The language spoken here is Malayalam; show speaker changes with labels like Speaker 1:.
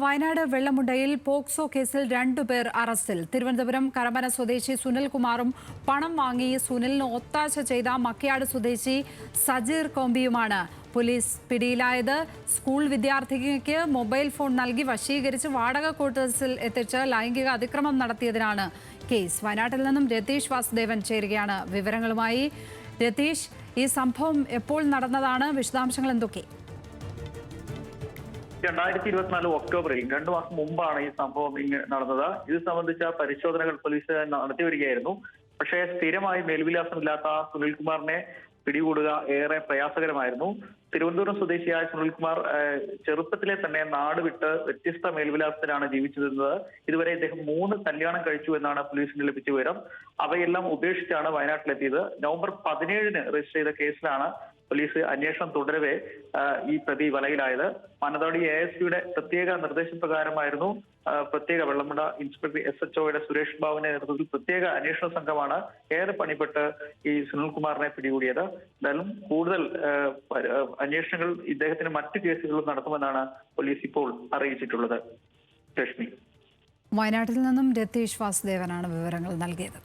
Speaker 1: വയനാട് വെള്ളമുണ്ടയിൽ പോക്സോ കേസിൽ 2 പേർ അറസ്റ്റിൽ. തിരുവനന്തപുരം കരമന സ്വദേശി സുനിൽകുമാറും പണം വാങ്ങി സുനിലിന് ഒത്താശ ചെയ്ത മക്കയാട് സ്വദേശി സജീർ കോമ്പിയുമാണ് പോലീസ് പിടിയിലായത്. സ്കൂൾ വിദ്യാർത്ഥിനിക്ക് മൊബൈൽ ഫോൺ നൽകി വശീകരിച്ച് വാടക ക്വാർട്ടേഴ്സിൽ എത്തിച്ച് ലൈംഗിക അതിക്രമം നടത്തിയതിനാണ് കേസ്. വയനാട്ടിൽ നിന്നും രതീഷ് വാസുദേവൻ ചേരുകയാണ് വിവരങ്ങളുമായി. രതീഷ്, ഈ സംഭവം എപ്പോൾ നടന്നതാണ്? വിശദാംശങ്ങൾ എന്തൊക്കെ?
Speaker 2: 2024 ഒക്ടോബറിൽ 2 മാസം മുമ്പാണ് ഈ സംഭവം നടന്നത്. ഇത് സംബന്ധിച്ച പരിശോധനകൾ പോലീസ് നടത്തി വരികയായിരുന്നു. പക്ഷേ സ്ഥിരമായി മേൽവിലാസമില്ലാത്ത സുനിൽകുമാറിനെ പിടികൂടുക ഏറെ പ്രയാസകരമായിരുന്നു. തിരുവനന്തപുരം സ്വദേശിയായ സുനിൽകുമാർ ചെറുപ്പത്തിലെ തന്നെ നാട് വിട്ട് വ്യത്യസ്ത മേൽവിലാസത്തിലാണ് ജീവിച്ചിരുന്നത്. ഇതുവരെ ഇദ്ദേഹം 3 കല്യാണം കഴിച്ചു എന്നാണ് പോലീസിന് ലഭിച്ച വിവരം. അവയെല്ലാം ഉപേക്ഷിച്ചാണ് വയനാട്ടിലെത്തിയത്. നവംബർ 17-ന് രജിസ്റ്റർ ചെയ്ത കേസിലാണ് പോലീസ് അന്വേഷണം തുടരവേ ഈ പ്രതി വലയിലായത്. മാനന്തവാടി ASPയുടെ പ്രത്യേക നിർദ്ദേശപ്രകാരമായിരുന്നു പ്രത്യേക വെള്ളമുണ്ട ഇൻസ്പെക്ടർ SHOയുടെ സുരേഷ് ബാബുവിന്റെ നേതൃത്വത്തിൽ പ്രത്യേക അന്വേഷണ സംഘമാണ് ഏറെ പണിപ്പെട്ട് ഈ സുനിൽകുമാറിനെ പിടികൂടിയത്. എന്തായാലും കൂടുതൽ അന്വേഷണങ്ങൾ ഇദ്ദേഹത്തിന് മറ്റു കേസുകളും നടത്തുമെന്നാണ് പോലീസ് ഇപ്പോൾ അറിയിച്ചിട്ടുള്ളത്. രശ്മി,
Speaker 1: വയനാട്ടിൽ നിന്നും രതീഷ് വാസുദേവനാണ് വിവരങ്ങൾ നൽകിയത്.